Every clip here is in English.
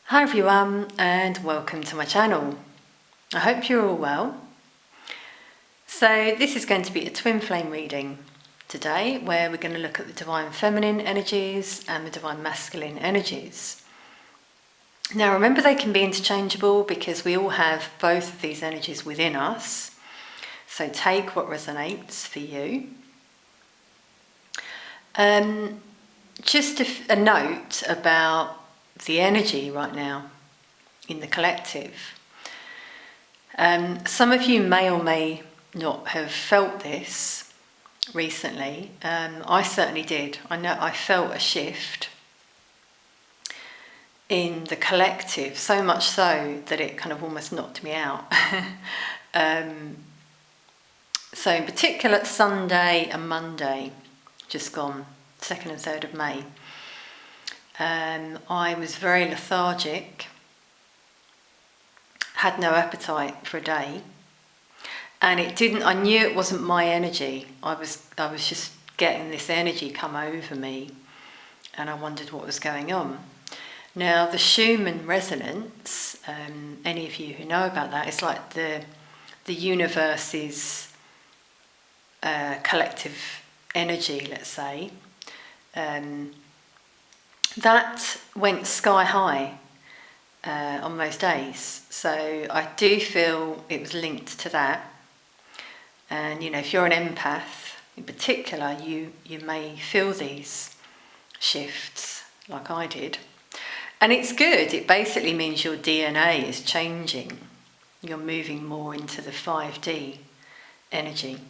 Hi everyone and welcome to my channel. I hope you're all well. So this is going to be a twin flame reading today where we're going to look at the divine feminine energies and the divine masculine energies. Now remember, they can be interchangeable because we all have both of these energies within us. So take what resonates for you. Just a note about the energy right now in the collective. Some of you may or may not have felt this recently. I certainly did. I know I felt a shift in the collective, so much so that it kind of almost knocked me out. So in particular, Sunday and Monday, just gone, 2nd and 3rd of May, I was very lethargic, had no appetite for a day, and I knew it wasn't my energy. I was just getting this energy come over me, and I wondered what was going on. Now the Schumann resonance, any of you who know about that, it's like the universe's collective energy, let's say. That went sky high on most days, so I do feel it was linked to that. And you know, if you're an empath in particular, you may feel these shifts like I did, and it's good. It basically means your DNA is changing. You're moving more into the 5D energy.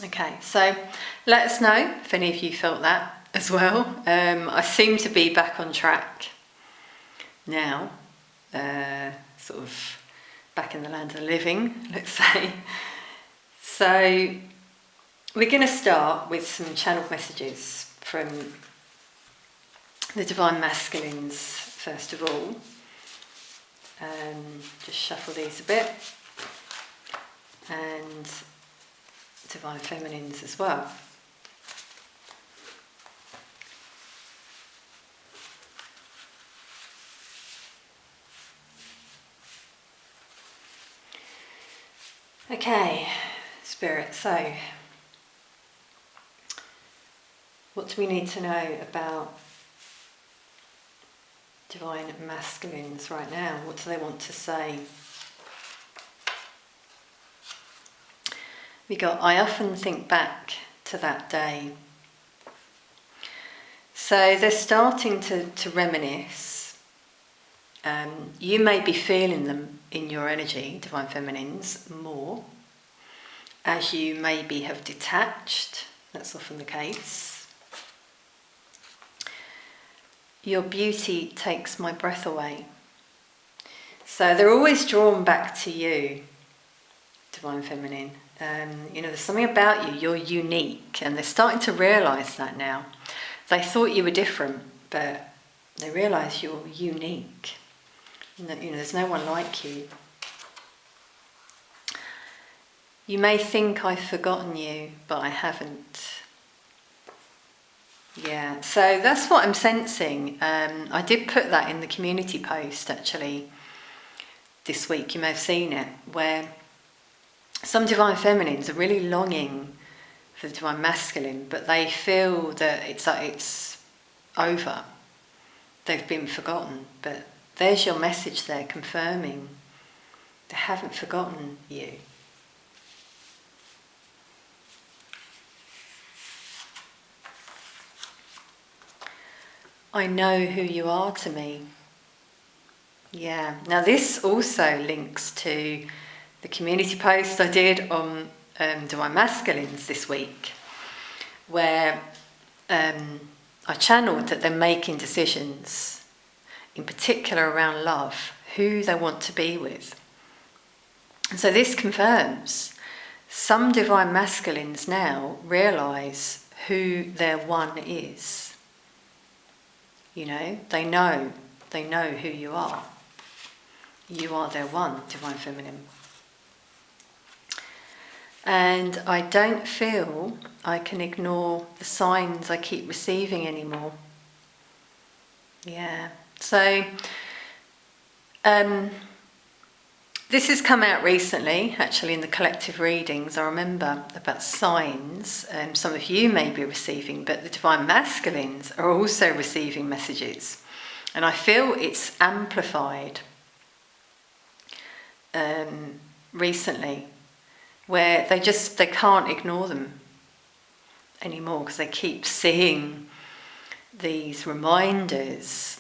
Okay, so let us know if any of you felt that as well. I seem to be back on track now, sort of back in the land of the living, let's say. So we're going to start with some channeled messages from the divine masculines first of all. Just shuffle these a bit, and divine feminines as well. Okay, Spirit, so what do we need to know about divine masculines right now? What do they want to say? We got, I often think back to that day. So they're starting to reminisce. You may be feeling them in your energy, divine feminines, more, as you maybe have detached. That's often the case. Your beauty takes my breath away. So they're always drawn back to you, divine feminine. You know, there's something about you, you're unique, and they're starting to realise that now. They thought you were different, but they realise you're unique. You know, there's no one like you. You may think I've forgotten you, but I haven't. Yeah, so that's what I'm sensing. I did put that in the community post actually this week. You may have seen it, where some divine feminines are really longing for the divine masculine, but they feel that it's over. They've been forgotten, but there's your message there confirming they haven't forgotten you. I know who you are to me. Yeah, now this also links to the community post I did on divine masculines this week, where I channeled that they're making decisions, in particular around love, who they want to be with. And so this confirms some divine masculines now realise who their one is. You know, they know who you are. You are their one, divine feminine. And I don't feel I can ignore the signs I keep receiving anymore. Yeah, So this has come out recently, actually, in the collective readings. I remember about signs some of you may be receiving, but the divine masculines are also receiving messages. And I feel it's amplified recently, where they can't ignore them anymore, because they keep seeing these reminders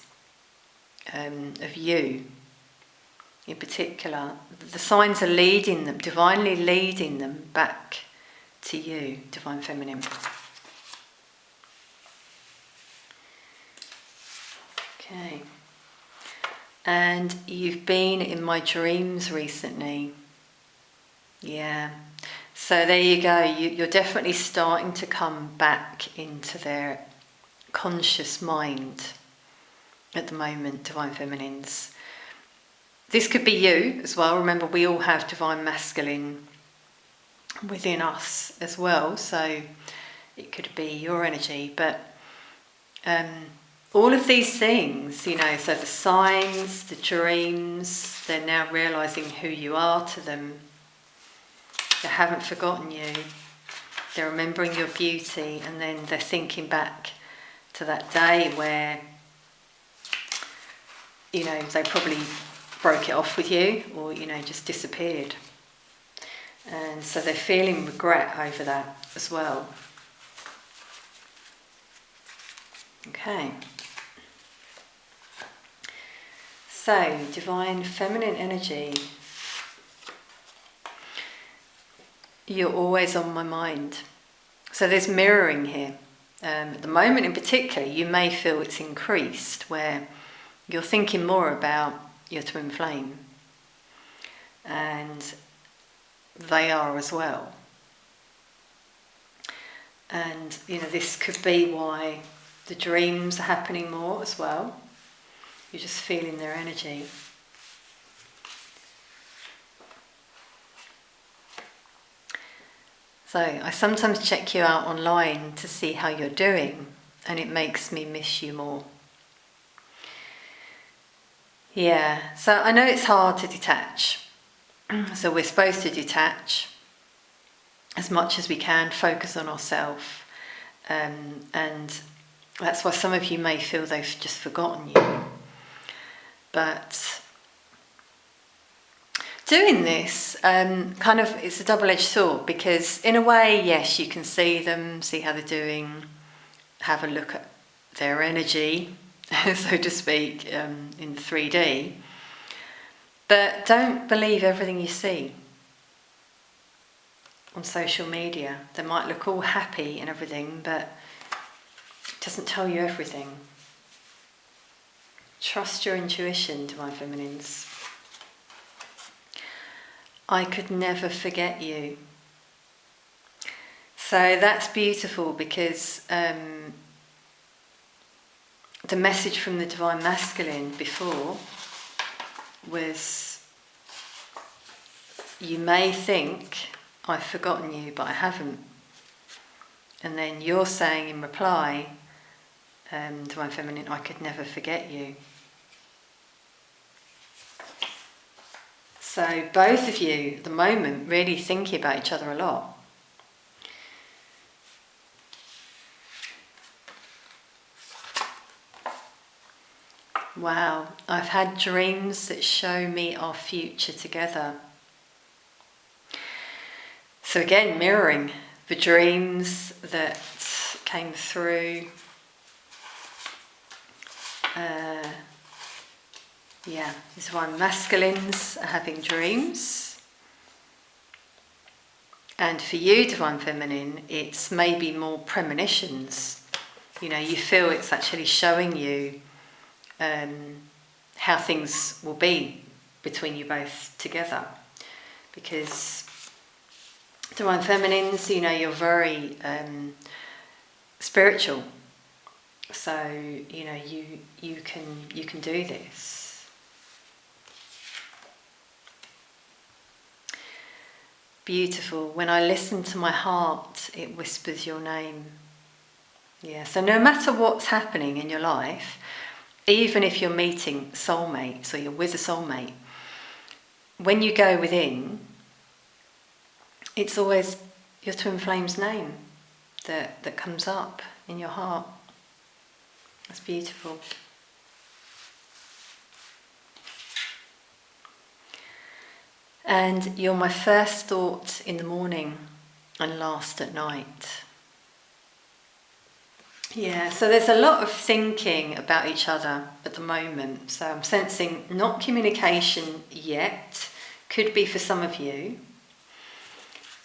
of you. In particular, the signs are leading them, divinely leading them back to you, Divine Feminine. Okay. And you've been in my dreams recently. Yeah. So there you go. You're definitely starting to come back into their conscious mind at the moment, Divine Feminines. This could be you as well. Remember, we all have divine masculine within us as well, so it could be your energy. But all of these things, so the signs, the dreams, they're now realising who you are to them. They haven't forgotten you. They're remembering your beauty, and then they're thinking back to that day where, they probably broke it off with you, or just disappeared, and so they're feeling regret over that as well. Okay, so divine feminine energy, you're always on my mind. So there's mirroring here. At the moment in particular, you may feel it's increased, where you're thinking more about your twin flame, and they are as well. And this could be why the dreams are happening more as well. You're just feeling their energy. So I sometimes check you out online to see how you're doing, and it makes me miss you more. Yeah, so I know it's hard to detach. So we're supposed to detach as much as we can, focus on ourselves. And that's why some of you may feel they've just forgotten you. But doing this, it's a double-edged sword, because in a way, yes, you can see them, see how they're doing, have a look at their energy, so to speak, in 3D. But don't believe everything you see on social media. They might look all happy and everything, but it doesn't tell you everything. Trust your intuition, Divine Feminines. I could never forget you. So that's beautiful, because the message from the Divine Masculine before was, you may think I've forgotten you, but I haven't. And then you're saying in reply, Divine Feminine, I could never forget you. So both of you at the moment really thinking about each other a lot. Wow, I've had dreams that show me our future together. So again, mirroring the dreams that came through. Divine masculines are having dreams. And for you, Divine Feminine, it's maybe more premonitions. You feel it's actually showing you how things will be between you both together. Because Divine Feminines, you're very spiritual. So, you can do this. Beautiful. When I listen to my heart, it whispers your name. Yeah, so no matter what's happening in your life, even if you're meeting soulmates or you're with a soulmate, when you go within, it's always your twin flame's name that comes up in your heart. That's beautiful. And you're my first thought in the morning and last at night. Yeah, so there's a lot of thinking about each other at the moment. So I'm sensing not communication yet. Could be for some of you.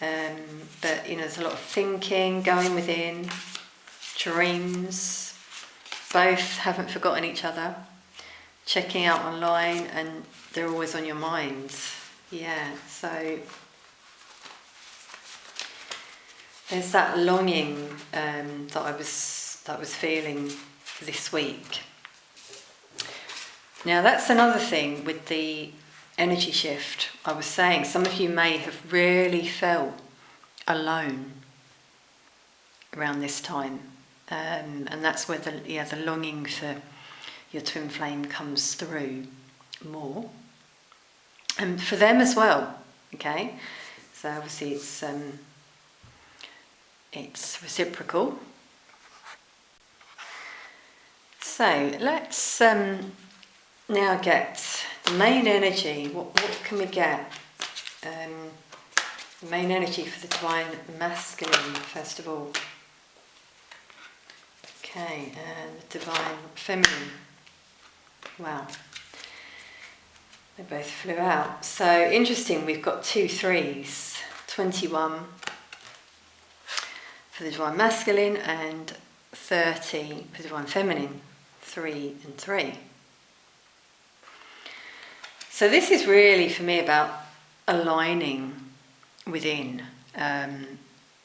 But there's a lot of thinking, going within, dreams. Both haven't forgotten each other. Checking out online, and they're always on your minds. Yeah, so there's that longing that I was feeling this week. Now that's another thing with the energy shift. I was saying some of you may have really felt alone around this time, and that's where the longing for your twin flame comes through more. And for them as well, okay? So obviously it's reciprocal. So let's now get the main energy. What can we get? The main energy for the divine masculine, first of all. Okay, and the divine feminine. Wow. They both flew out. So interesting, we've got 2 3s, 21 for the divine masculine and 30 for the divine feminine, 3 and 3. So this is really for me about aligning within, and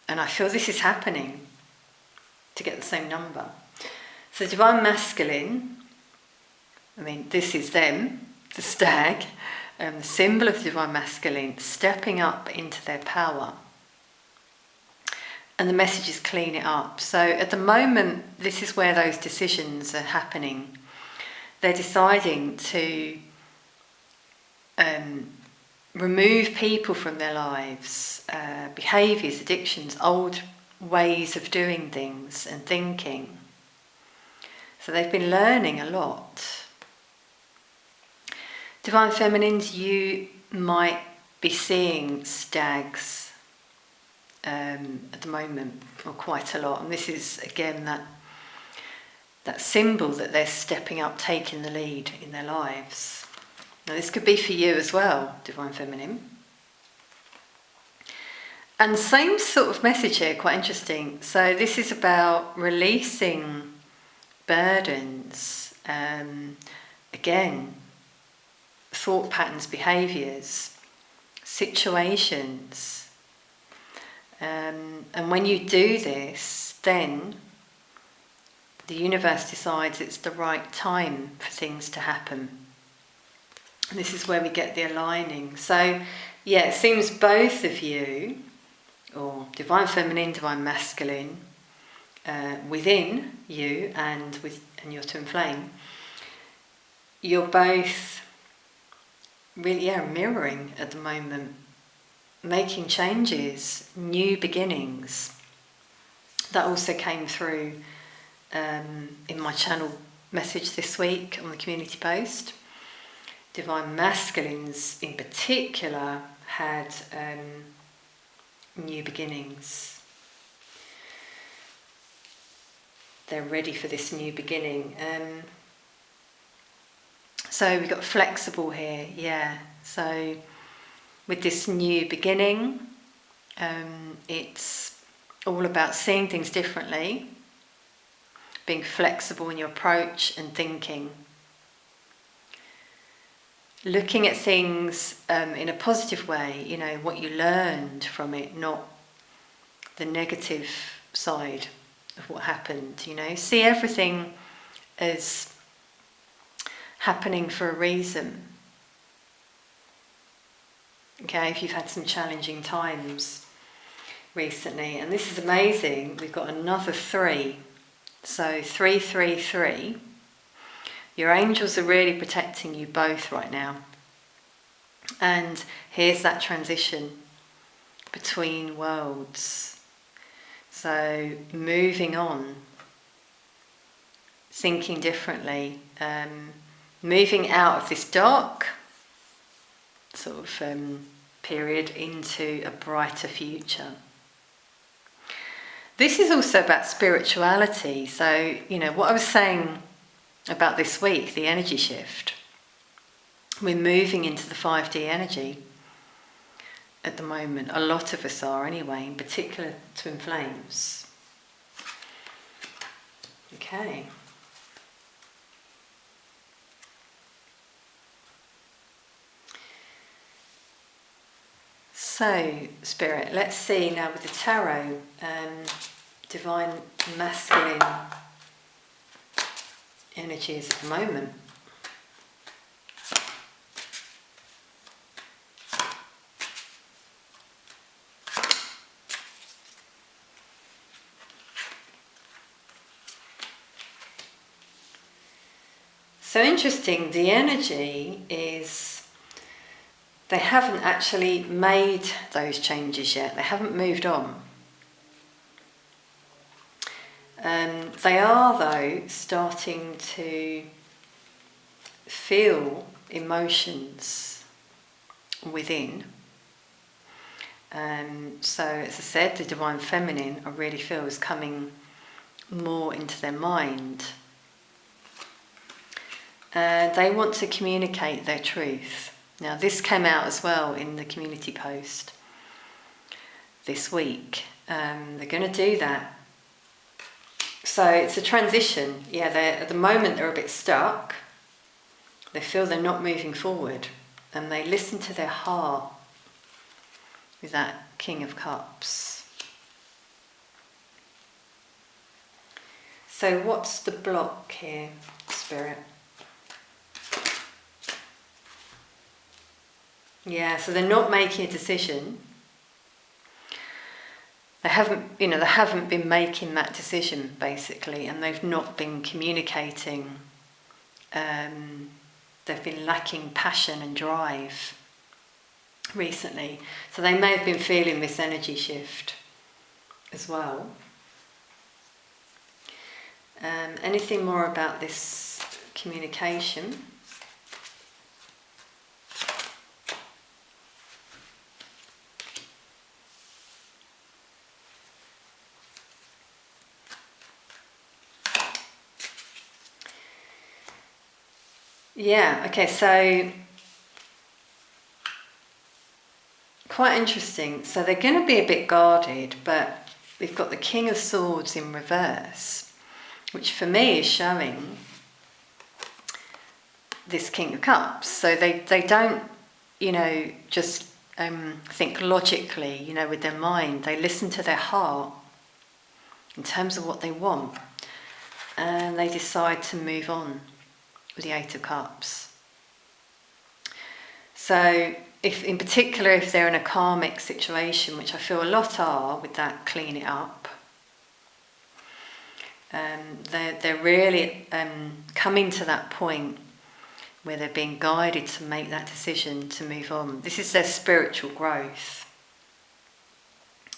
I feel this is happening to get the same number. So divine masculine, this is them, the stag, the symbol of the divine masculine, stepping up into their power. And the message is clean it up. So at the moment, this is where those decisions are happening. They're deciding to remove people from their lives, behaviours, addictions, old ways of doing things and thinking. So they've been learning a lot. Divine feminines, you might be seeing stags at the moment, or quite a lot. And this is again that symbol that they're stepping up, taking the lead in their lives. Now this could be for you as well, divine feminine. And same sort of message here, quite interesting. So this is about releasing burdens, again, thought patterns, behaviours, situations. And when you do this, then the universe decides it's the right time for things to happen. And this is where we get the aligning. So, yeah, it seems both of you, or divine feminine, divine masculine, within you and your twin flame, you're both really mirroring at the moment, making changes, new beginnings. That also came through in my channel message this week on the community post. Divine masculines in particular had new beginnings. They're ready for this new beginning. So we've got flexible here, yeah. So with this new beginning, it's all about seeing things differently, being flexible in your approach and thinking. Looking at things in a positive way, what you learned from it, not the negative side of what happened, See everything as happening for a reason. Okay, if you've had some challenging times recently, and this is amazing, we've got another 3. So 3, 3, 3. Your angels are really protecting you both right now. And here's that transition between worlds. So moving on, thinking differently, moving out of this dark sort of period into a brighter future. This is also about spirituality. So, what I was saying about this week, the energy shift, we're moving into the 5D energy at the moment. A lot of us are anyway, in particular twin flames. Okay. So, Spirit, let's see now with the tarot, divine masculine energies at the moment. So interesting, the energy is they haven't actually made those changes yet. They haven't moved on. They are, though, starting to feel emotions within. So, as I said, the divine feminine, I really feel, is coming more into their mind. They want to communicate their truth. Now, this came out as well in the community post this week. They're going to do that. So it's a transition. Yeah, at the moment they're a bit stuck. They feel they're not moving forward. And they listen to their heart with that King of Cups. So what's the block here, Spirit? Yeah, so they're not making a decision. They haven't been making that decision, basically, and they've not been communicating. They've been lacking passion and drive recently. So they may have been feeling this energy shift as well. Anything more about this communication? Yeah, okay, so quite interesting. So they're going to be a bit guarded, but we've got the King of Swords in reverse, which for me is showing this King of Cups. So they don't, just think logically, with their mind. They listen to their heart in terms of what they want, and they decide to move on with the Eight of Cups. So if they're in a karmic situation, which I feel a lot are with that clean it up, they're really coming to that point where they're being guided to make that decision to move on. This is their spiritual growth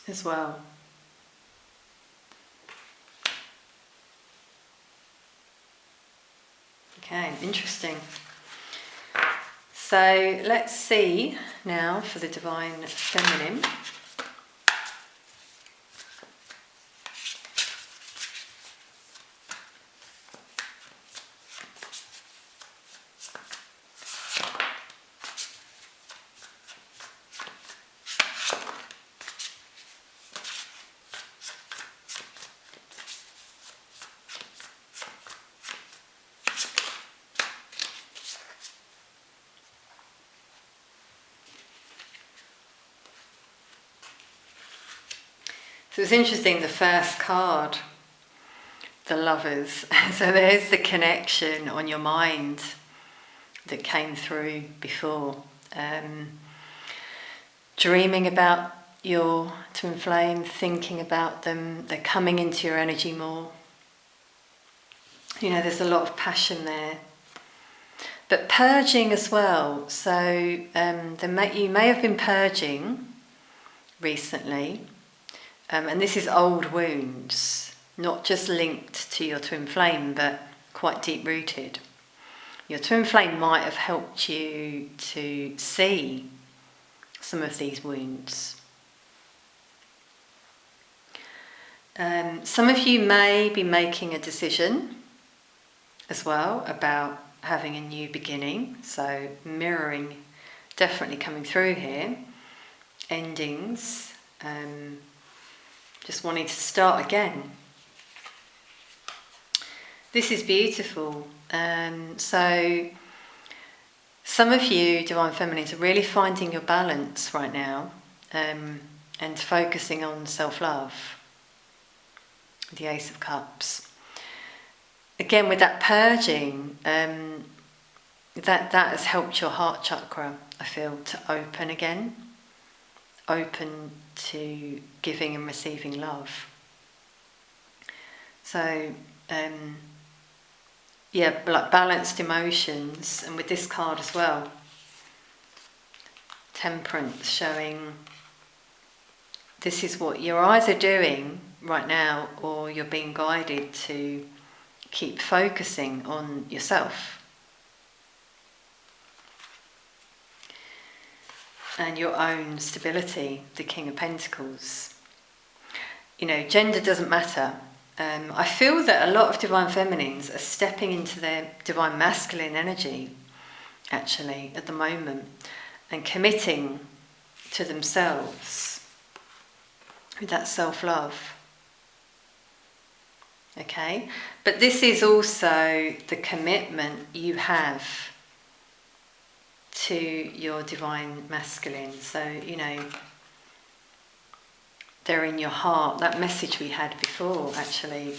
as well. Okay, interesting. So let's see now for the divine feminine. So it's interesting, the first card, the Lovers. So there's the connection on your mind that came through before. Dreaming about your twin flame, thinking about them, they're coming into your energy more. There's a lot of passion there. But purging as well. So you may have been purging recently, and this is old wounds, not just linked to your twin flame, but quite deep rooted. Your twin flame might have helped you to see some of these wounds. Some of you may be making a decision as well about having a new beginning, so mirroring definitely coming through here. Endings, just wanting to start again. This is beautiful. So some of you, Divine Feminines, are really finding your balance right now, and focusing on self-love. The Ace of Cups. Again, with that purging, that has helped your heart chakra, I feel, to open again. Open to giving and receiving love. So, like balanced emotions, and with this card as well, Temperance, showing this is what you're either doing right now, or you're being guided to keep focusing on yourself and your own stability. The King of Pentacles. You know, gender doesn't matter. I feel that a lot of Divine Feminines are stepping into their Divine Masculine energy, actually, at the moment, and committing to themselves with that self-love. Okay? But this is also the commitment you have to your Divine Masculine. So, you know, they're in your heart. That message we had before, actually.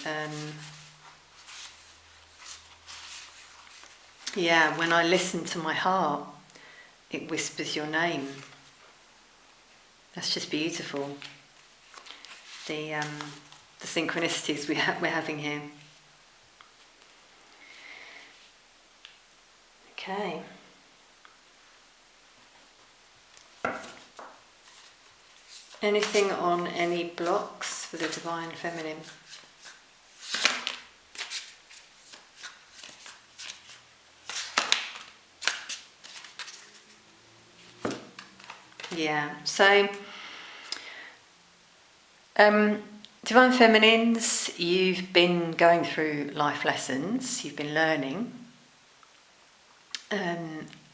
When I listen to my heart, it whispers your name. That's just beautiful. The synchronicities we're having here. Okay. Anything on any blocks for the Divine Feminine? Yeah, so Divine Feminines, you've been going through life lessons, you've been learning,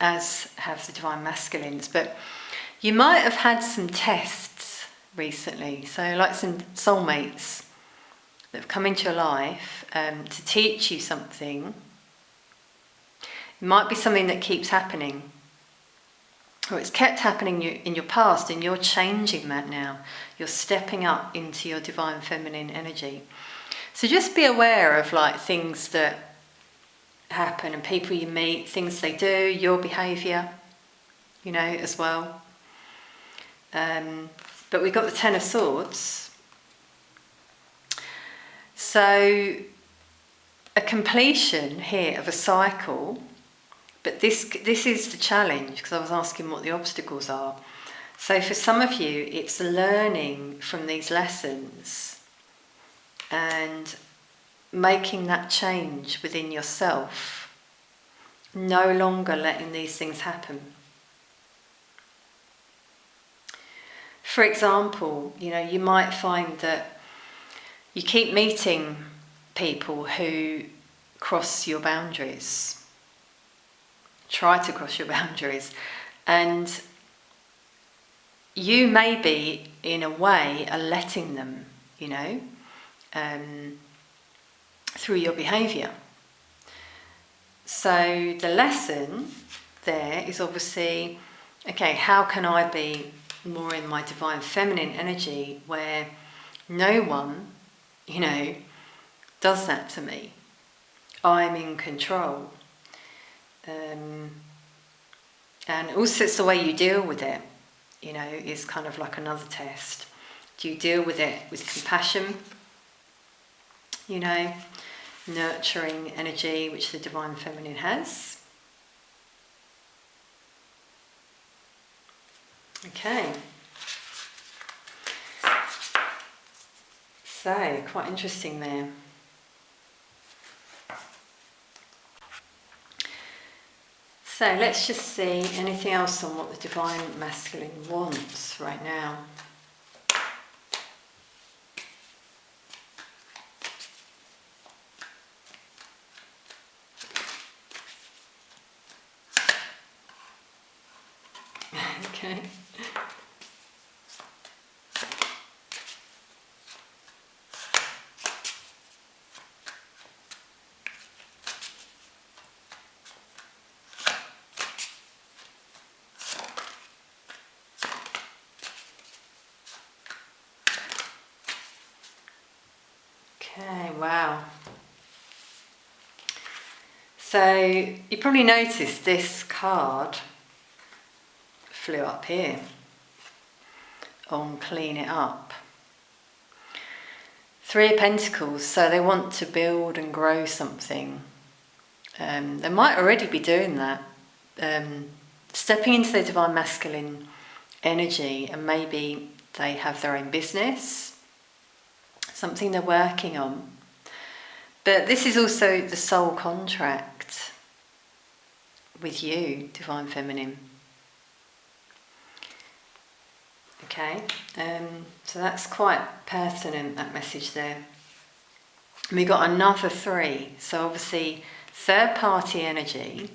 as have the Divine Masculines, but you might have had some tests recently, so like some soulmates that have come into your life to teach you something. It might be something that keeps happening, or it's kept happening in your past, and you're changing that now. You're stepping up into your Divine Feminine energy. So just be aware of like things that happen and people you meet, things they do, your behaviour, you know, as well. But we've got the Ten of Swords. So a completion here of a cycle. But this is the challenge, because I was asking what the obstacles are. So for some of you, it's learning from these lessons and making that change within yourself. No longer letting these things happen. For example, you know, you might find that you keep meeting people who cross your boundaries. Try to cross your boundaries, and you maybe in a way are letting them, you know, through your behaviour. So the lesson there is obviously, okay, how can I be more in my Divine Feminine energy where no one, you know, does that to me? I'm in control. And also it's the way you deal with it, you know, is kind of like another test. Do you deal with it with compassion, you know, nurturing energy, which the Divine Feminine has? Okay. So, quite interesting there. So let's just see anything else on what the Divine Masculine wants right now. Okay. Okay, wow. So you probably noticed this card flew up here on Clean It Up. Three of Pentacles, so they want to build and grow something. They might already be doing that. Stepping into their Divine Masculine energy, and maybe they have their own business, something they're working on. But this is also the soul contract with you, Divine Feminine. Okay, so that's quite pertinent, that message there. And we got another three, so obviously third party energy,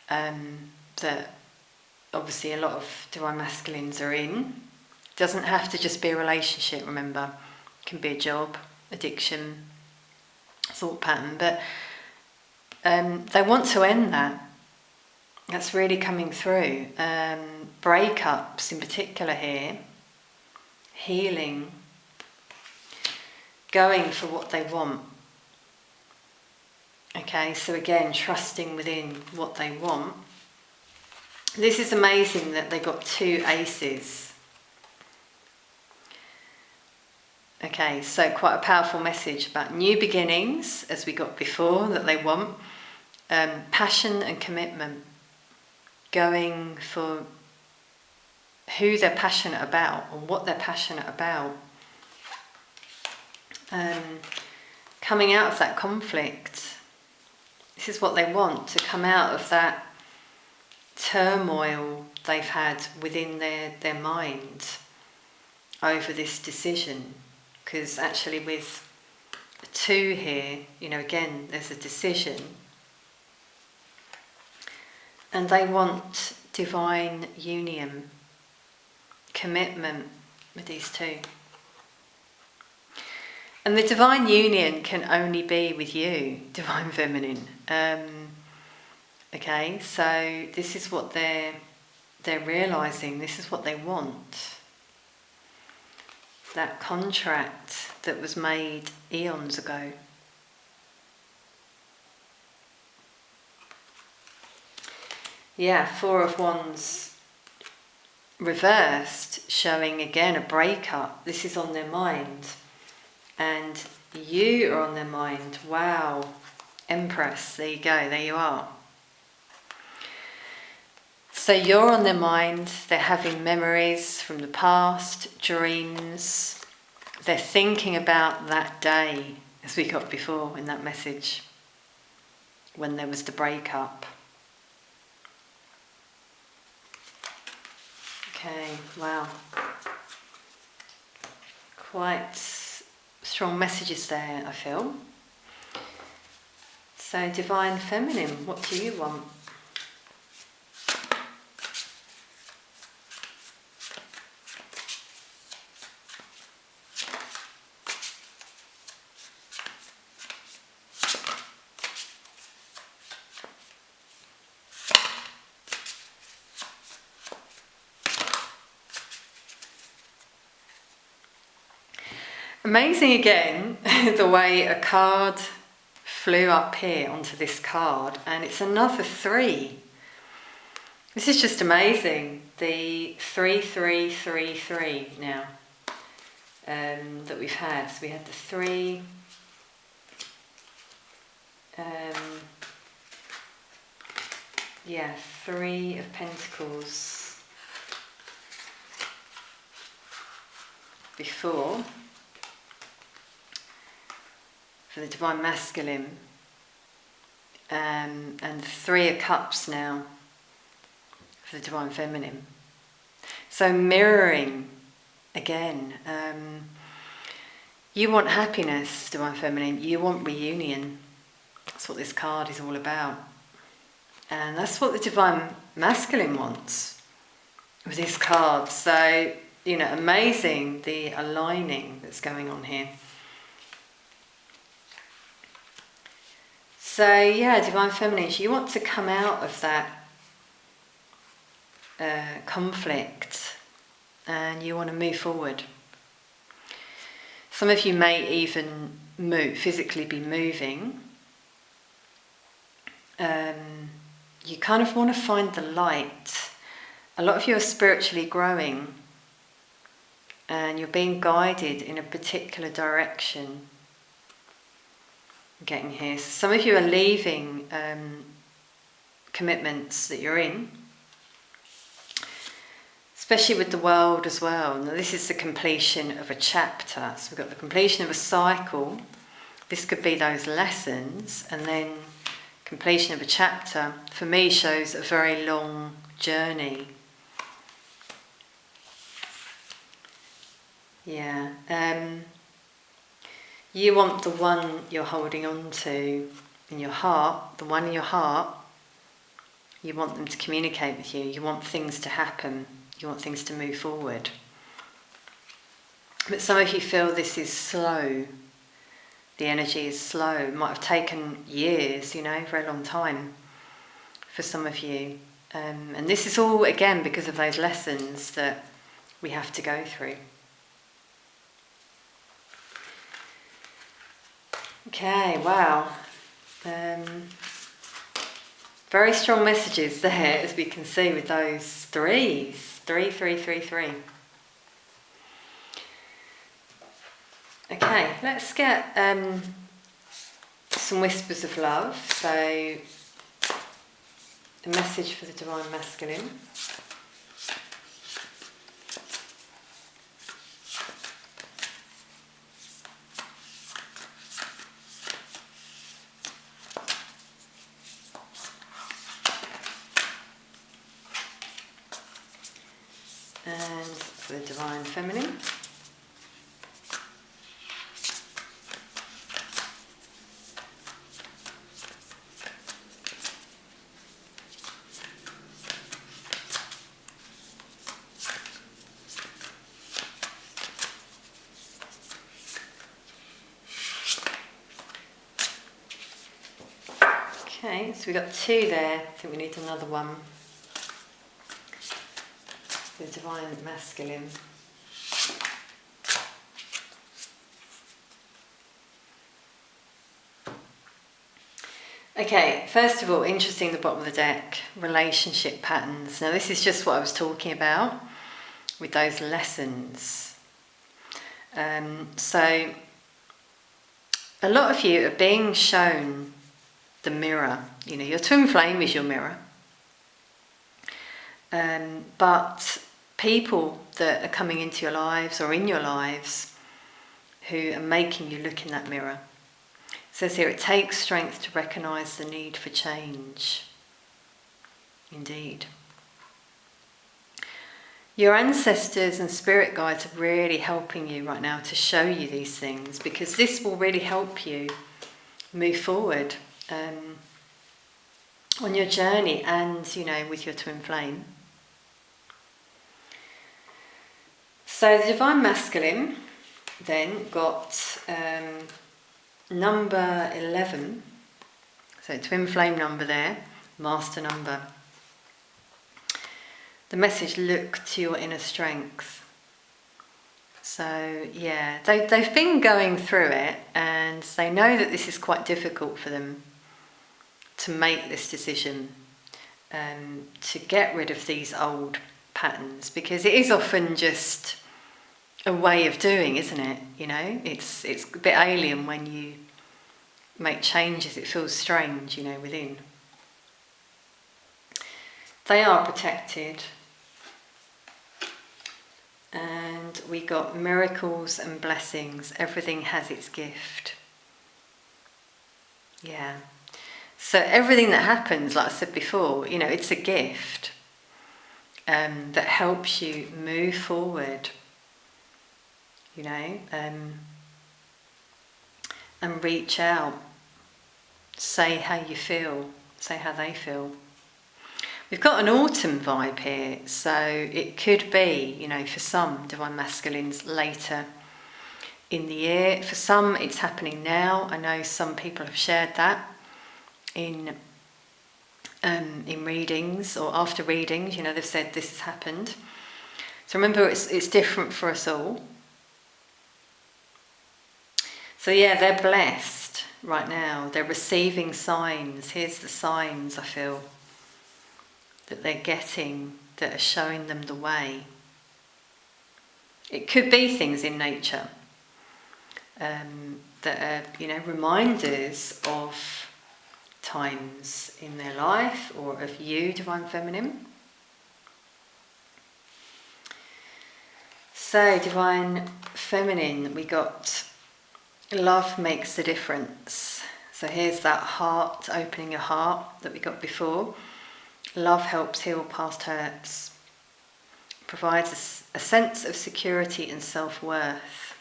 that obviously a lot of Divine Masculines are in. Doesn't have to just be a relationship, remember. It can be a job, addiction, thought pattern, but they want to end that. That's really coming through. Breakups in particular here, healing, going for what they want. Okay, so again, trusting within what they want. This is amazing that they got two aces. Okay, so quite a powerful message about new beginnings, as we got before, that they want. Passion and commitment. Going for who they're passionate about or what they're passionate about. Coming out of that conflict. This is what they want, to come out of that turmoil they've had within their mind over this decision. Because actually with a 2 here, again, there's a decision. And they want divine union, commitment with these two. And the divine union can only be with you, Divine Feminine. Okay, so this is what they're realising, this is what they want. That contract that was made eons ago. Yeah, 4 of Wands reversed, showing again a breakup. This is on their mind. And you are on their mind. Wow. Empress, there you go, there you are. So you're on their mind, they're having memories from the past, dreams. They're thinking about that day, as we got before in that message, when there was the breakup. Okay, wow. Quite strong messages there, I feel. So, Divine Feminine, what do you want? Amazing again, the way a card flew up here onto this card, and it's another 3. This is just amazing. The 3-3-3-3 now that we've had. So we had the 3. 3 of Pentacles. before for the divine masculine, and the Three of Cups now for the divine feminine. So mirroring again, you want happiness, divine feminine, you want reunion. That's what this card is all about. And that's what the divine masculine wants with this card. So, amazing the aligning that's going on here. So yeah, divine feminine, you want to come out of that conflict and you want to move forward. Some of you may even physically be moving. You kind of want to find the light. A lot of you are spiritually growing and you're being guided in a particular direction. Getting here. So some of you are leaving commitments that you're in, especially with the world as well. Now this is the completion of a chapter. So we've got the completion of a cycle. This could be those lessons, and then completion of a chapter for me shows a very long journey. Yeah. You want the one you're holding on to in your heart, the one in your heart, you want them to communicate with you, you want things to happen, you want things to move forward. But some of you feel this is slow, the energy is slow, it might have taken years, very long time for some of you. And this is all, again, because of those lessons that we have to go through. Okay, wow. Very strong messages there, as we can see with those threes. 3, 3, 3, 3. Okay, let's get some whispers of love. So, a message for the divine masculine. And for the divine feminine. Okay, so we've got 2 there. I think we need another one. The divine masculine. Okay, first of all, interesting, the bottom of the deck, relationship patterns. Now this is just what I was talking about with those lessons. So a lot of you are being shown the mirror. Your twin flame is your mirror. But people that are coming into your lives or in your lives who are making you look in that mirror. It says here, it takes strength to recognise the need for change. Indeed. Your ancestors and spirit guides are really helping you right now to show you these things, because this will really help you move forward on your journey and, with your twin flame. So the divine masculine then got number 11, so twin flame number there, master number. The message, look to your inner strength. So yeah, they've been going through it and they know that this is quite difficult for them to make this decision, to get rid of these old patterns, because it is often just a way of doing, isn't it? It's a bit alien when you make changes. It feels strange, within. They are protected. And we got miracles and blessings. Everything has its gift. Yeah. So everything that happens, like I said before, it's a gift that helps you move forward, and reach out. Say how you feel. Say how they feel. We've got an autumn vibe here, so it could be, for some divine masculines later in the year. For some, it's happening now. I know some people have shared that in readings or after readings. They've said this has happened. So remember, it's different for us all. So yeah, they're blessed right now. They're receiving signs. Here's the signs I feel that they're getting that are showing them the way. It could be things in nature that are, reminders of times in their life or of you, Divine Feminine. So, Divine Feminine, we got love makes a difference. So here's that heart, opening your heart that we got before. Love helps heal past hurts, provides a sense of security and self-worth.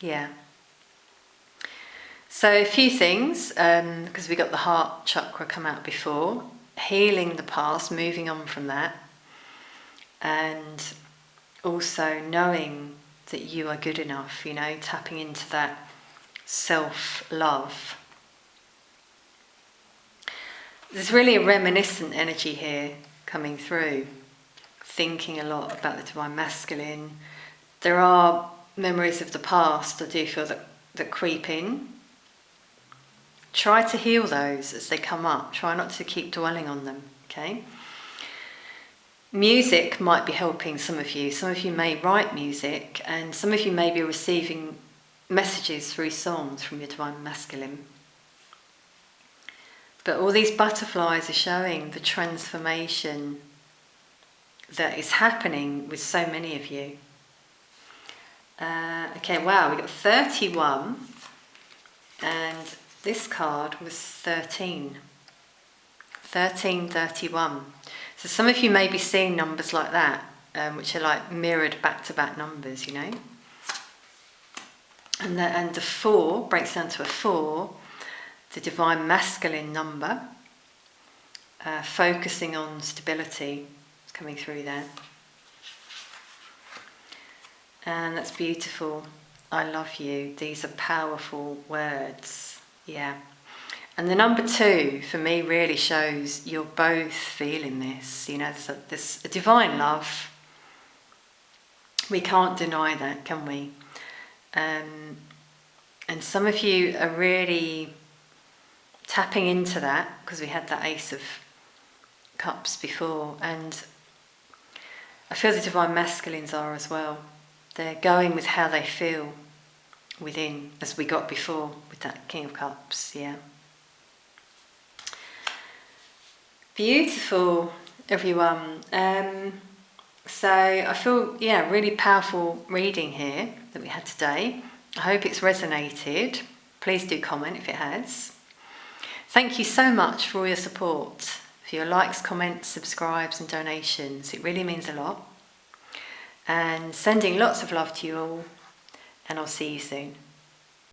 Yeah. So a few things, because we got the heart chakra come out before, healing the past, moving on from that, and also knowing that you are good enough, tapping into that self-love. There's really a reminiscent energy here coming through, thinking a lot about the Divine Masculine. There are memories of the past, I do feel, that creep in. Try to heal those as they come up. Try not to keep dwelling on them, okay? Music might be helping some of you. Some of you may write music, and some of you may be receiving messages through songs from your Divine Masculine. But all these butterflies are showing the transformation that is happening with so many of you. Okay, wow, we got 31, and this card was 13. 1331. So some of you may be seeing numbers like that, which are like mirrored back-to-back numbers, And the 4 breaks down to a 4, the Divine Masculine number, focusing on stability, coming through there. And that's beautiful. I love you. These are powerful words. Yeah. And the number 2 for me really shows you're both feeling this. There's a divine love. We can't deny that, can we? And some of you are really tapping into that because we had that Ace of Cups before, and I feel the Divine Masculines are as well. They're going with how they feel within, as we got before with that King of Cups, yeah. Beautiful, everyone. So I feel, really powerful reading here that we had today. I hope it's resonated. Please do comment if it has. Thank you so much for all your support, for your likes, comments, subscribes and donations. It really means a lot. And sending lots of love to you all, and I'll see you soon.